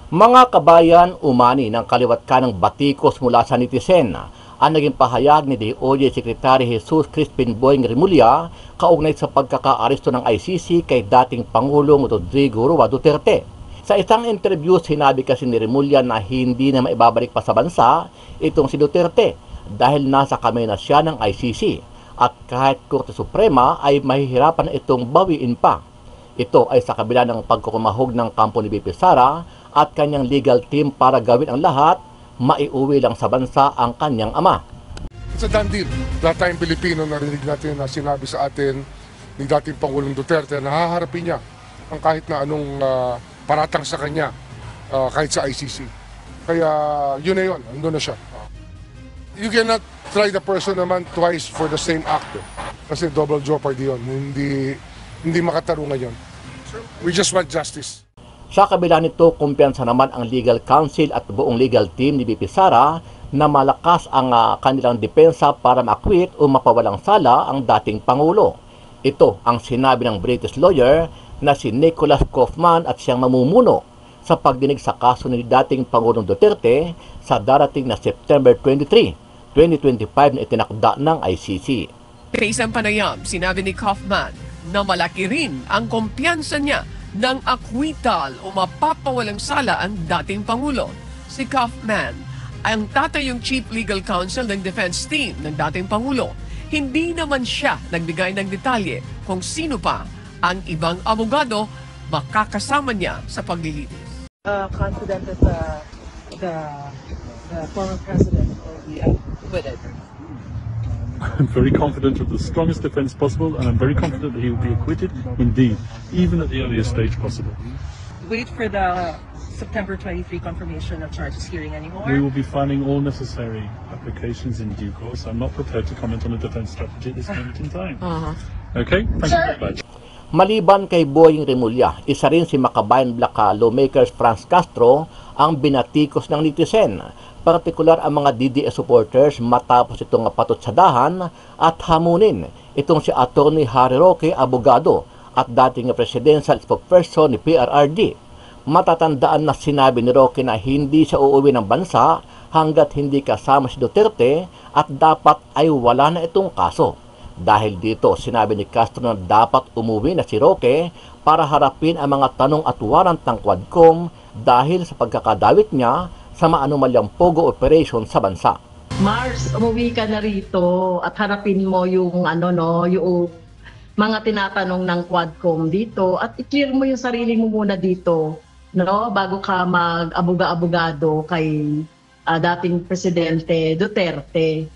Mga kabayan, umani ng kaliwat kanang batikos mula sa netizen ang naging pahayag ni DOJ Secretary Jesus Crispin Boying Remulla kaugnay sa pagkakaaresto ng ICC kay dating Pangulong Rodrigo Roa Duterte. Sa isang interview, sinabi kasi ni Remulla na hindi na maibabalik pa sa bansa itong si Duterte dahil nasa kamay na siya ng ICC at kahit Korte Suprema ay mahihirapan itong bawiin pa. Ito ay sa kabila ng pagkukumahog ng kampo ni BP Sara at kanyang legal team para gawin ang lahat, maiuwi lang sa bansa ang kanyang ama. It's a done deal. Lahat tayong Pilipino narinig natin na sinabi sa atin ni dating Pangulong Duterte na haharapin niya ang kahit na anong paratang sa kanya kahit sa ICC. Kaya yun na yun, andun na siya. You cannot try the person naman twice for the same act. Kasi double jeopardy yun. Hindi makatarungan yun. We just want justice. Sa kabila nito, kumpiyansa naman ang legal counsel at buong legal team ni BP Sara na malakas ang kanilang depensa para ma-acquit o mapawalang sala ang dating Pangulo. Ito ang sinabi ng British lawyer na si Nicholas Kaufman at siyang mamumuno sa pagdinig sa kaso ni dating Pangulong Duterte sa darating na September 23, 2025 na itinakda ng ICC. Sa isang panayam, sinabi ni Kaufman na malaki rin ang kumpiyansa niya ng acquittal o mapapawalang sala ang dating Pangulo. Si Kaufman ang tatayong Chief Legal Counsel ng defense team ng dating Pangulo. Hindi naman siya nagbigay ng detalye kung sino pa ang ibang abogado makakasama niya sa paglilitis. Confident that the former president will be acquitted. I'm very confident of the strongest defense possible, and I'm very confident that he will be acquitted, indeed, even at the earliest stage possible. Wait for the September 23 confirmation of charges hearing anymore? We will be filing all necessary applications in due course. I'm not prepared to comment on the defense strategy at this moment in time. Okay? Thank you very much. Maliban kay Boying Remulla, isa rin si Makabayan Black lawmakers Franz Castro ang binatikos ng netizen. Partikular ang mga DDS supporters matapos itong patutsadahan at hamunin itong si Attorney Harry Roque, abogado at dating presidential spokesperson ni PRRD. Matatandaan na sinabi ni Roque na hindi siya uuwi ng bansa hanggat hindi kasama si Duterte at dapat ay wala na itong kaso. Dahil dito, sinabi ni Castro na dapat umuwi na si Roque para harapin ang mga tanong at warrant ng Quadcom dahil sa pagkakadawit niya sa maanumalyang pogo operation sa bansa. Mars, umuwi ka na rito at harapin mo yung yung mga tinatanong ng Quadcom dito at i-clear mo yung sarili mo muna dito, bago ka mag-abuga-abogado kay dating Presidente Duterte.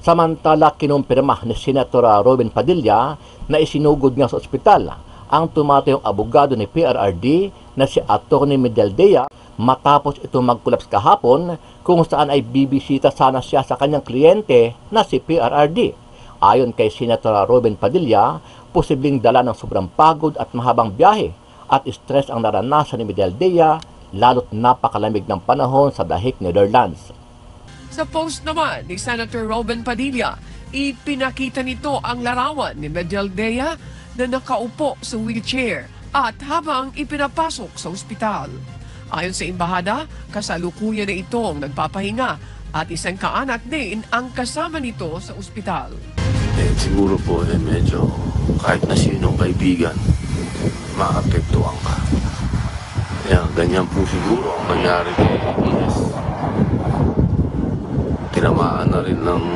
Samantala, kinumpirma ni Senator Robin Padilla na isinugod nga sa ospital ang tumatayong abogado ni PRRD na si Atty. Medeldea matapos ito mag-collapse kahapon kung saan ay bibisita sana siya sa kanyang kliyente na si PRRD. Ayon kay Senator Robin Padilla, posibleng dala ng sobrang pagod at mahabang biyahe at stress ang naranasan ni Medeldea lalo't napakalamig ng panahon sa The Hague, Netherlands. Sa post naman ni Senator Robin Padilla, ipinakita nito ang larawan ni Medeldea na nakaupo sa wheelchair at habang ipinapasok sa ospital. Ayon sa embahada, kasalukuyan na itong nagpapahinga at isang kaanak din ang kasama nito sa ospital. Siguro po medyo kahit na sinong kaibigan, maapektuhan ka. Kaya ganyan po siguro ang nangyari kay PS. Tinamaan na rin ng,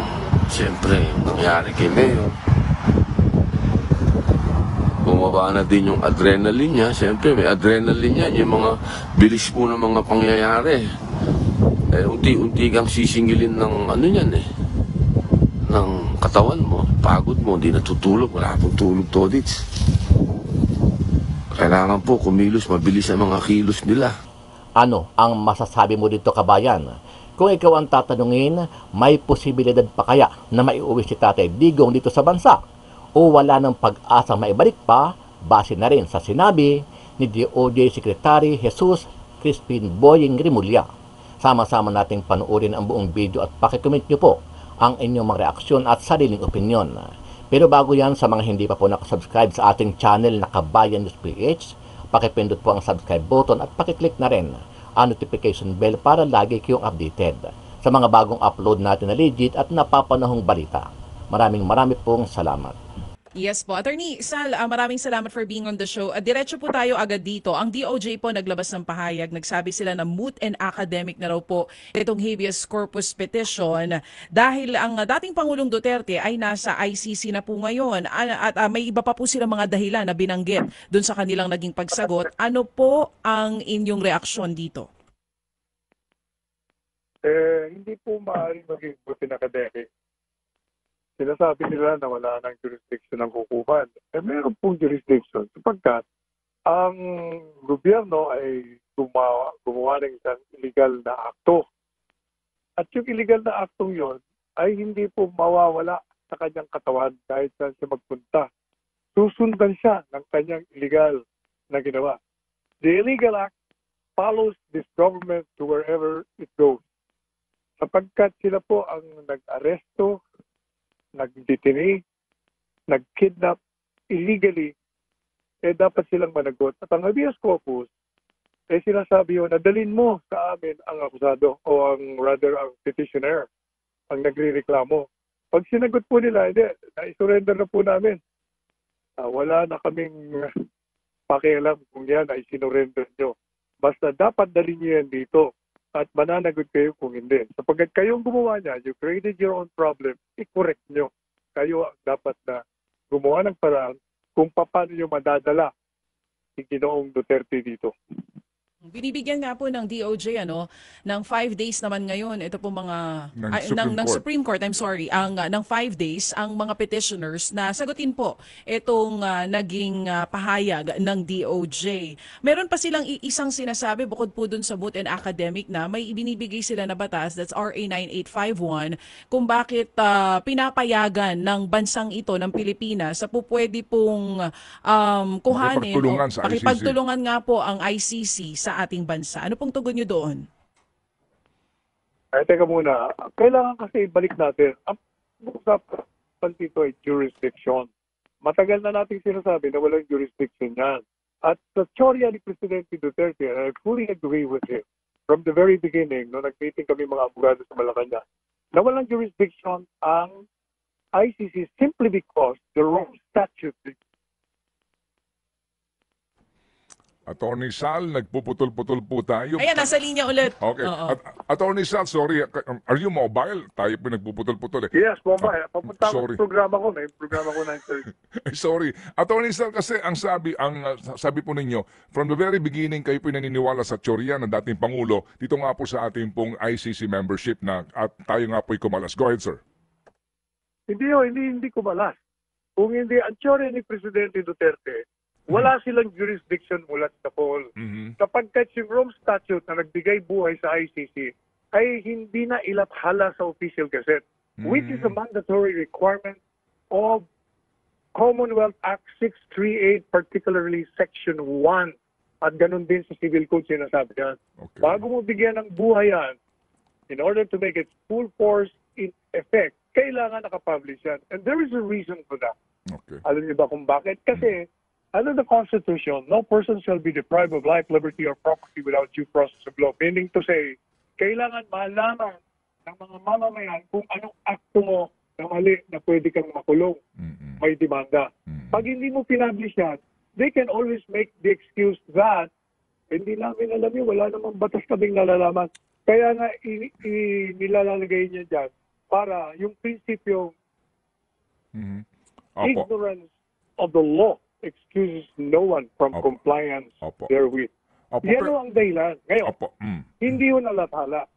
siyempre, yung nangyari kay Mayor. Bumaba na din yung adrenaline niya. Siyempre, may adrenaline niya. Yung mga bilis po ng mga pangyayari. Unti-unti kang sisingilin ng ng katawan mo. Pagod mo, hindi natutulog. Wala pong tulog todits. Kailangan po kumilos, mabilis ang mga kilos nila. Ano ang masasabi mo dito, kabayan? Kung ikaw ang tatanungin, may posibilidad pa kaya na maiuwi si Tatay Digong dito sa bansa? O wala ng pag-asa maibalik pa, base na rin sa sinabi ni DOJ Secretary Jesus Crispin Boying Remulla. Sama-sama nating panuorin ang buong video at pakicomment nyo po ang inyong mga reaksyon at sariling opinyon. Pero bago yan, sa mga hindi pa po nakasubscribe sa ating channel na Kabayan News PH, pakipindot po ang subscribe button at pakiclick na rin ang notification bell para lagi kayong updated sa mga bagong upload natin na legit at napapanahong balita. Maraming pong salamat. Yes po. Attorney Sal, maraming salamat for being on the show. Diretso po tayo agad dito. Ang DOJ po naglabas ng pahayag. Nagsabi sila na moot and academic na raw po itong habeas corpus petition dahil ang dating Pangulong Duterte ay nasa ICC na po ngayon at may iba pa po silang mga dahilan na binanggit dun sa kanilang naging pagsagot. Ano po ang inyong reaksyon dito? Hindi po maaaring maging moot and academic. Sinasabi nila na wala nang jurisdiction ng hukuman. Meron pong jurisdiction sapagkat ang gobyerno ay gumawa ng isang illegal na akto. At yung illegal na aktong yon ay hindi po mawawala sa kanyang katawan kahit saan siya magpunta. Susundan siya ng kanyang illegal na ginawa. The illegal act follows this government to wherever it goes. Sapagkat sila po ang nag-aresto, nag-detainee, nag-kidnap illegally, dapat silang managot. At ang habeas corpus, sinasabi yun, nadalin mo sa amin ang akusado o ang petitioner, ang nagre-reklamo. Pag sinagot po nila, hindi, na-surrender na po namin. Wala na kaming pakialam kung yan ay sinurrender nyo. Basta dapat dalhin nyo yan dito. At mananagot kayo kung hindi. Sapagkat kayong gumawa niya, you created your own problem, i-correct nyo. Kayo dapat na gumawa ng paraan kung paano nyo madadala si Ginoong Duterte dito. Binibigyan nga po ng DOJ ng 5 days naman ngayon ito po mga ng Supreme Court, I'm sorry, ang ng 5 days ang mga petitioners na sagutin po itong naging pahayag ng DOJ. Meron pa silang isang sinasabi bukod po dun sa moot and academic na may ibinibigay sila na batas, that's RA 9851, kung bakit pinapayagan ng bansang ito ng Pilipinas sa pwede pong kuhanin o pakipagtulungan nga po ang ICC sa ating bansa. Ano pong tugon nyo doon? Teka muna. Kailangan kasi ibalik natin. Ang usapan dito ay jurisdiction. Matagal na nating sinasabi na walang jurisdiction yan. At sa teorya ni Presidente Duterte, I fully agree with him. From the very beginning, nung nag-meeting kami mga abogado sa Malacanang, na walang jurisdiction ang ICC simply because the Rome Statute. Attorney Sal, nagpuputol-putol po tayo. Ayan, nasa linya ulit. Okay. Attorney Sal, sorry, are you mobile? Tayo po nagpuputol-putol eh. Yes, mobile. Papunta ko sa programa ko. May programa ko 9:30. Sorry. Attorney Sal, kasi ang sabi po ninyo, from the very beginning, kayo po naniniwala sa teorya ng dating Pangulo, dito nga po sa ating pong ICC membership na at tayo nga po'y kumalas. Go ahead, sir. Hindi kumalas. Kung hindi, ang teorya ni Presidente Duterte, wala silang jurisdiction mula sa poll. Sapagkat yung Rome Statute na nagbigay buhay sa ICC ay hindi na ilathala sa official gazette, which is a mandatory requirement of Commonwealth Act 638, particularly Section 1. At ganun din sa Civil Code sinasabi yan. Okay. Bago mo bigyan ng buhay yan, in order to make its full force in effect, kailangan nakapublish yan. And there is a reason for that. Okay. Alam niyo ba kung bakit? Kasi under the Constitution, no person shall be deprived of life, liberty, or property without due process of law. Meaning to say, kailangan malaman ng mga mamamayan kung anong akto mo na mali na pwede kang makulong. May demanda. Pag hindi mo pinablish yan, they can always make the excuse that hindi namin alam yun, wala namang batas kaming nalalaman. Kaya nga nilalagay niya dyan para yung prinsipyo ignorance of the law excuses no one from compliance therewith. Yan ang dahilan. Ngayon, hindi yun nalathala.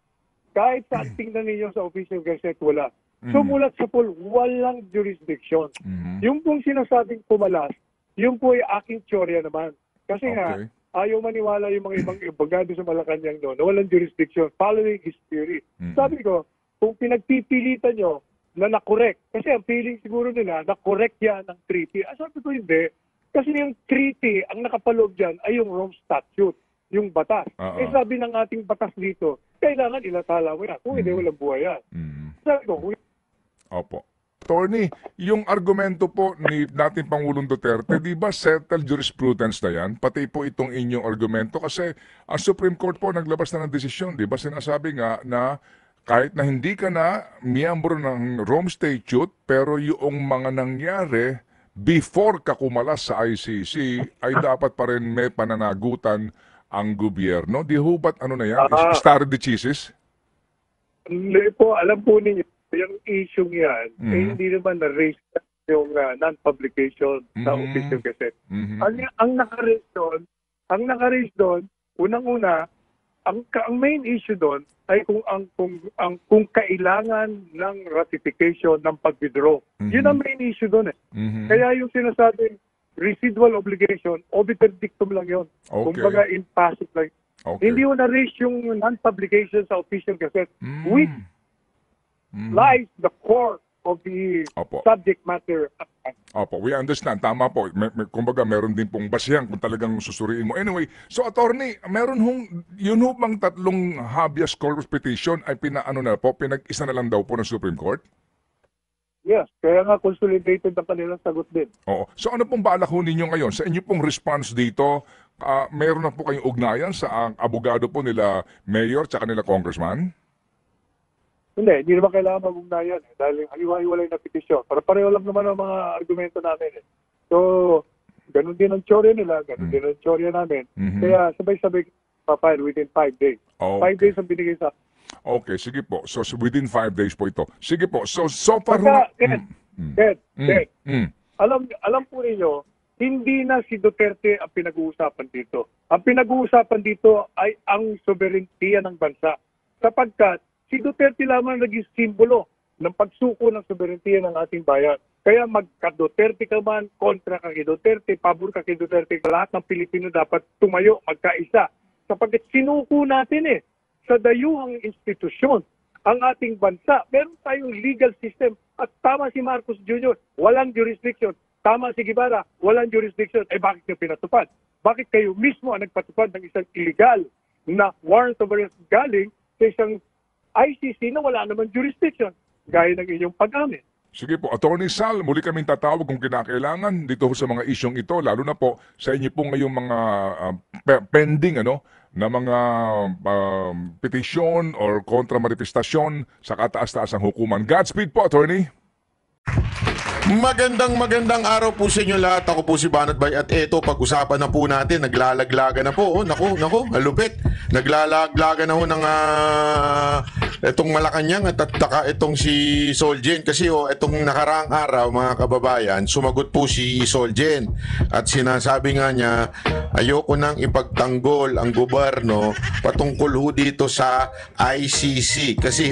Kahit sa tingnan ninyo sa official gazette, wala. Sumulat sa poll, walang jurisdiction. Yung pong sinasabing pumalas, yung po ay aking teorya naman. Kasi nga, ayaw maniwala yung mga ibang abogado sa Malacanang doon na walang jurisdiction following his theory. Sabi ko, kung pinagpipilitan nyo na na-correct, kasi ang feeling siguro nila, na-correct yan ng treaty. Sabi ko hindi. Kasi yung treaty, ang nakapaloob dyan ay yung Rome Statute, yung batas. Sabi ng ating batas dito, kailangan ilathala mo yan. Kung hindi, walang buhay yan. Sabi ko, Opo. Attorney, yung argumento po ni dating Pangulong Duterte, di ba settled jurisprudence na yan? Pati po itong inyong argumento kasi ang Supreme Court po naglabas na ng desisyon, di ba? Sinasabi nga na kahit na hindi ka na miyembro ng Rome Statute, pero yung mga nangyari before ka kumalas sa ICC ay dapat pa rin may pananagutan ang gobyerno. Di ho ba't ano na yan? Stare decisis? Hindi po, alam po ninyo, yung issue yan, hindi naman na-raise yung non-publication sa official gazette. Ang naka-raise doon, unang-una, ang main issue doon ay kung kailangan ng ratification ng pag-withdraw. Yun ang main issue doon eh. Kaya yung sinasabing residual obligation, obiter dictum lang yun. Kumbaga in passive lang. Hindi mo na-raise yung non-publication sa official gazette, which lies the core of the subject matter. Opo, we understand. Tama po. Kumbaga, meron din pong basihan kung talagang susuriin mo. Anyway, so attorney, meron yun bang tatlong habeas corpus petition ay pinag-isa na lang daw po ng Supreme Court? Yes, kaya nga consolidated ang kanilang sagot din. Oo. So ano pong balak ho ninyo ngayon? Sa inyo pong response dito, meron na po kayong ugnayan sa abogado po nila Mayor tsaka nila Congressman? Hindi naman kailangan mag-ugnayan dahil hiwa-hiwalay na petisyon. Para pareho lang naman ang mga argumento namin. So, ganun din ang teorya nila, ganun din ang teorya namin. Kaya sabay-sabay pa-file within 5 days. 5 days ang binigay sa. Okay, sige po. So, within 5 days po ito. Sige po. So far... Alam po ninyo, hindi na si Duterte ang pinag-uusapan dito. Ang pinag-uusapan dito ay ang sovereignty ng bansa. Sapagkat si Duterte lamang naging simbolo ng pagsuko ng sovereignty ng ating bayan. Kaya magka-Duterte ka man, kontra ka kay Duterte, pabor ka kay Duterte, lahat ng Pilipino dapat tumayo, magkaisa. Sapagkat sinuko natin sa dayuhang institusyon ang ating bansa. Meron tayong legal system at tama si Marcos Jr., walang jurisdiction. Tama si Guevara, walang jurisdiction. Bakit nyo pinatupad? Bakit kayo mismo ang nagpatupad ng isang illegal na warrant of arrest galing sa isang ICC na wala naman jurisdiction, gaya ng inyong pag-amin? Sige po, Attorney Sal, muli kaming tatawag kung kinakailangan dito sa mga isyong ito, lalo na po sa inyo pong ngayong mga pending na mga petisyon or kontramanifestasyon sa kataas-taasang hukuman. Godspeed po, Attorney. Magandang araw po sa inyo lahat. Ako po si Banat Bay at eto, pag-usapan na po natin, naglalaglaga na po. Naku, malupit. Naglalaglaga na ho ng etong Malacanang at itong si Solgen. Kasi etong nakaraang araw, mga kababayan, sumagot po si Solgen. At sinasabi nga niya, ayoko nang ipagtanggol ang gobyerno patungkol ho dito sa ICC. Kasi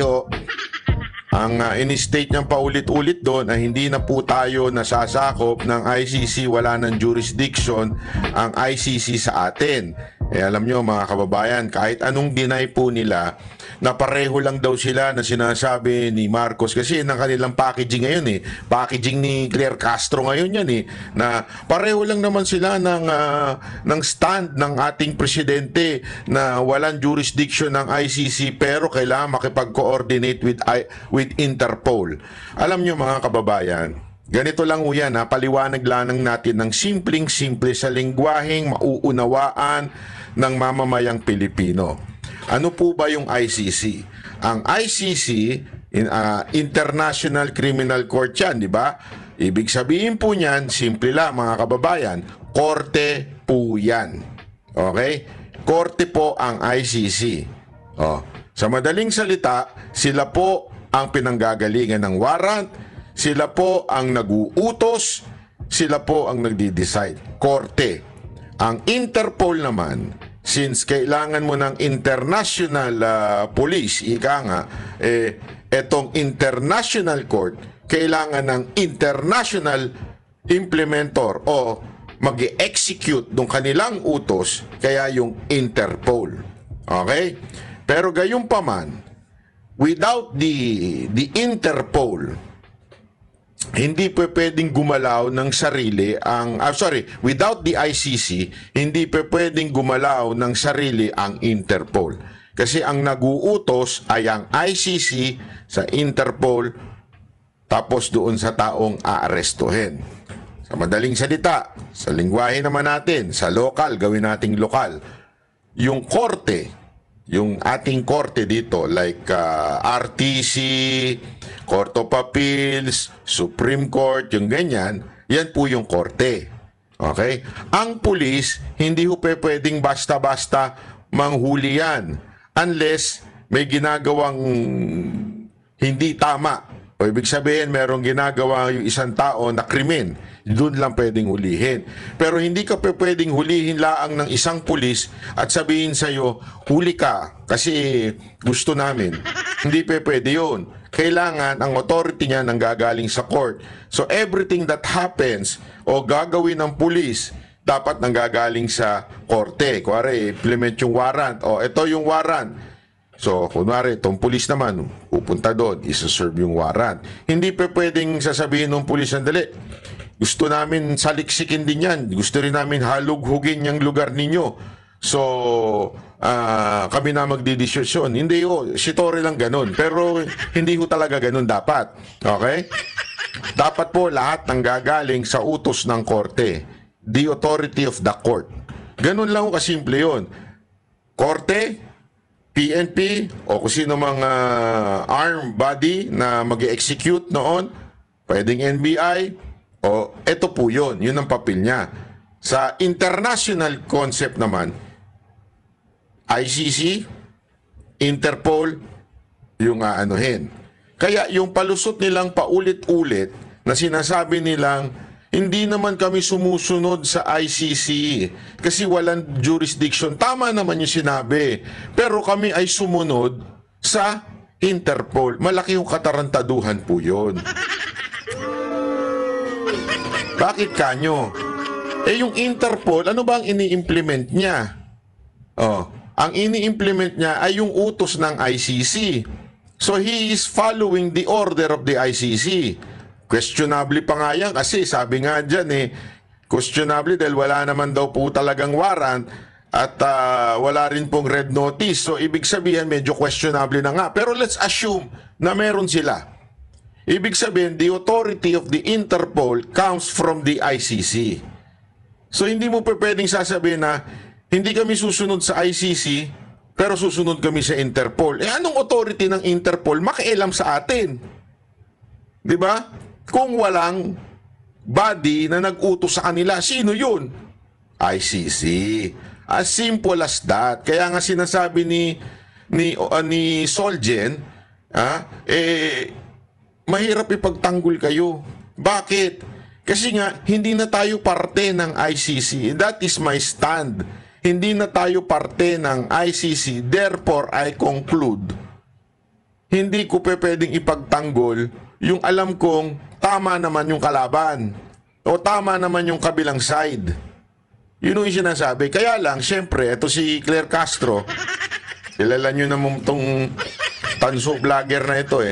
ang in-state niyang paulit-ulit doon ay hindi na po tayo nasasakop ng ICC, wala ng jurisdiction ang ICC sa atin. Alam nyo mga kababayan, kahit anong deny po nila, na pareho lang daw sila na sinasabi ni Marcos kasi ng kanilang packaging ngayon packaging ni Claire Castro ngayon yan na pareho lang naman sila ng stand ng ating presidente na walang jurisdiction ng ICC pero kailangan makipag-coordinate with Interpol. Alam nyo mga kababayan, ganito lang ho yan, paliwanag lang natin ng simpleng-simple sa lengguwaheng mauunawaan ng mamamayang Pilipino. Ano po ba yung ICC? Ang ICC, International Criminal Court yan, di ba? Ibig sabihin po niyan, simple lang mga kababayan, korte po yan. Okay? Korte po ang ICC. Sa madaling salita, sila po ang pinanggagalingan ng warrant, sila po ang nag-uutos, sila po ang nagdi-decide. Korte. Ang Interpol naman, since kailangan mo ng international police, ika nga, etong international court, kailangan ng international implementor o mag-execute ng kanilang utos, kaya yung Interpol. Okay? Pero gayunpaman, without the Interpol, hindi pwedeng gumalaw ng sarili without the ICC, hindi pwedeng gumalaw ng sarili ang Interpol. Kasi ang nag-uutos ay ang ICC sa Interpol tapos doon sa taong aarestuhin. Sa madaling salita, sa lingwahe naman natin, sa lokal, gawin nating lokal. Yung korte, yung ating korte dito, like RTC, Court of Appeals, Supreme Court, yung ganyan, yan po yung korte. Okay? Ang pulis, hindi ho pwedeng basta-basta manghuli yan unless may ginagawang hindi tama. O ibig sabihin, merong ginagawa yung isang tao na krimen. Doon lang pwedeng hulihin. Pero hindi ka pwedeng hulihin laang ng isang pulis at sabihin sa'yo, huli ka kasi gusto namin. Hindi pwede yun. Kailangan ang authority niya nanggagaling sa court. So everything that happens o gagawin ng pulis, dapat nanggagaling sa korte. Kuwari, implement yung warrant. O ito yung warrant. So, kunwari, itong pulis naman, pupunta doon, isa-serve yung warrant. Hindi pwedeng sasabihin ng pulis, sandali, gusto namin saliksikin din yan. Gusto rin namin halughugin yung lugar ninyo. So, kami na magdidesisyon. Hindi ho, si Torre lang ganun. Pero hindi ho talaga ganun dapat. Okay? Dapat po lahat ng gagaling sa utos ng korte. The authority of the court. Ganun lang ho kasimple yun. Korte, PNP, o kung sino mga armed body na mag-execute noon, pwedeng NBI, o eto po yun. Yun ang papel niya. Sa international concept naman, ICC, Interpol, yung aanuhin. Kaya yung palusot nilang paulit-ulit na sinasabi nilang hindi naman kami sumusunod sa ICC kasi walang jurisdiction. Tama naman yung sinabi. Pero kami ay sumunod sa Interpol. Malaki yung katarantaduhan po yun. Bakit kanyo? Yung Interpol, ano ba ang ini-implement niya? Ang ini-implement niya ay yung utos ng ICC. So he is following the order of the ICC. Questionably pa nga yan kasi sabi nga dyan questionably dahil wala naman daw po talagang warrant at wala rin pong red notice. So ibig sabihin medyo questionable na nga. Pero let's assume na meron sila. Ibig sabihin the authority of the Interpol comes from the ICC. So hindi mo pwedeng sasabihin na hindi kami susunod sa ICC pero susunod kami sa Interpol. Anong authority ng Interpol makialam sa atin? 'Di ba? Kung walang body na nag-utos sa kanila, sino 'yun? ICC. As simple as that. Kaya nga sinasabi ni Solgen, mahirap ipagtanggol kayo. Bakit? Kasi nga, hindi na tayo parte ng ICC. That is my stand. Hindi na tayo parte ng ICC. Therefore, I conclude, hindi ko pwedeng ipagtanggol yung alam kong tama naman yung kalaban. O tama naman yung kabilang side. Yun yung sinasabi. Kaya lang, syempre, ito si Claire Castro, kilala nyo naman itong tanso vlogger na ito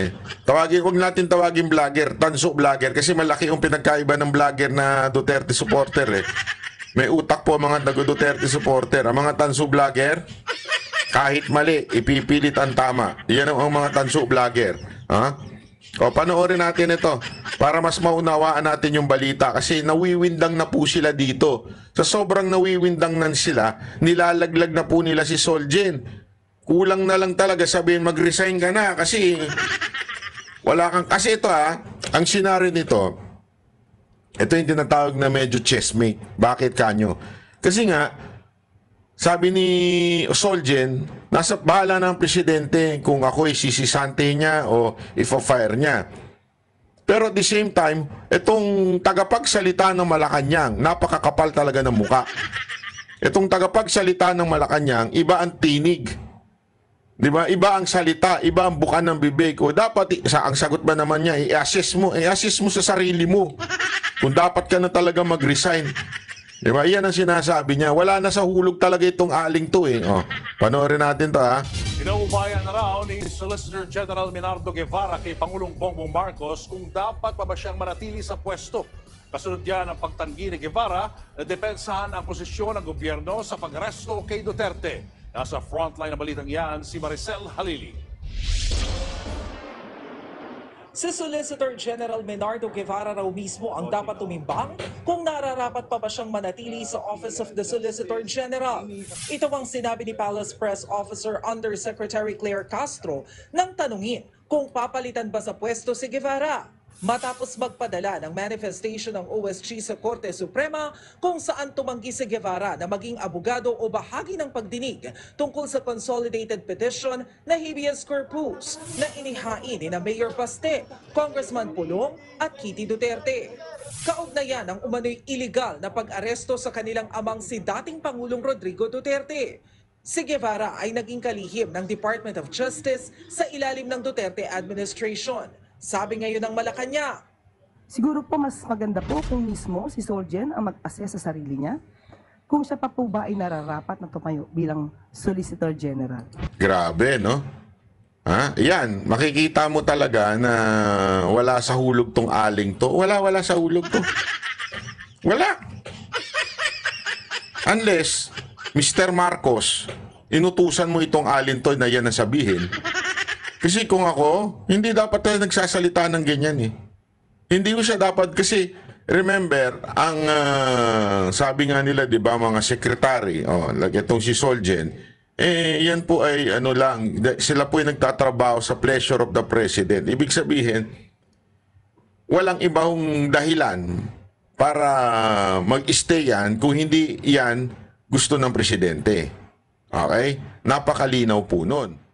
Huwag natin tawagin vlogger, tanso vlogger kasi malaki yung pinagkaiba ng vlogger na Duterte supporter May utak po mga Duterte supporter. Ang mga tanso vlogger, kahit mali, ipipilit ang tama. Yan ang mga tanso vlogger. O panoorin natin ito para mas maunawaan natin yung balita kasi nawiwindang na po sila dito. Sa sobrang nawiwindang na sila, nilalaglag na po nila si Solgen. Kulang na lang talaga sabihin mag-resign ka na kasi wala kang, kasi ito ang senaryo nito, ito yung tinatawag na medyo chessmate. Bakit kanyo? Kasi nga, sabi ni Solgen, nasa bahala ng presidente kung ako sisisante niya o ifo-fire niya. Pero at the same time, itong tagapagsalita ng Malacanang, napakakapal talaga ng muka. Itong tagapagsalita ng Malacanang, iba ang tinig. Di ba? Iba ang salita, iba ang buka ng bibig. O dapat, ang sagot ba naman niya, i-assess mo sa sarili mo. Kung dapat ka na talaga mag-resign. Di ba? Iyan ang sinasabi niya. Wala na sa hulog talaga itong aling to panoorin natin to Inaubayan na raw ni Solicitor General Minardo Guevara kay Pangulong Bongbong Marcos kung dapat pa ba siyang manatili sa pwesto. Kasunod yan ang pagtanggi ni Guevara na depensahan ang posisyon ng gobyerno sa pag-aresto kay Duterte. Nasa frontline na balitang yan si Maricel Halili. Si Solicitor General Menardo Guevara raw mismo ang dapat tumimbang kung nararapat pa ba siyang manatili sa Office of the Solicitor General. Ito ang sinabi ni Palace Press Officer Undersecretary Claire Castro nang tanungin kung papalitan ba sa pwesto si Guevara. Matapos magpadala ng manifestation ng OSG sa Korte Suprema kung saan tumanggi si Guevara na maging abogado o bahagi ng pagdinig tungkol sa consolidated petition na habeas corpus na inihain ni na Mayor Paste, Congressman Pulong at Kitty Duterte. Kaugnayan ang umano'y illegal na pag-aresto sa kanilang amang si dating Pangulong Rodrigo Duterte. Si Guevara ay naging kalihim ng Department of Justice sa ilalim ng Duterte administration. Sabi ngayon ng Malacanang, siguro po mas maganda po kung mismo si Solgen ang mag-assess sa sarili niya kung siya pa po ba ay nararapat na tumayo bilang Solicitor General. Grabe, no? Ha? Yan, makikita mo talaga na wala sa hulog tong aling to. Wala sa hulog to. Wala. Unless, Mr. Marcos, inutusan mo itong alin to na yan ang sabihin. Kasi kung ako, hindi dapat tayo nagsasalita ng ganyan eh. Hindi ko siya dapat kasi, remember, ang sabi nga nila, di ba, mga sekretary, itong si Solgen, yan po ay ano lang, sila po ay nagtatrabaho sa pleasure of the President. Ibig sabihin, walang ibang dahilan para mag-stay yan kung hindi yan gusto ng Presidente. Okay? Napakalinaw po nun.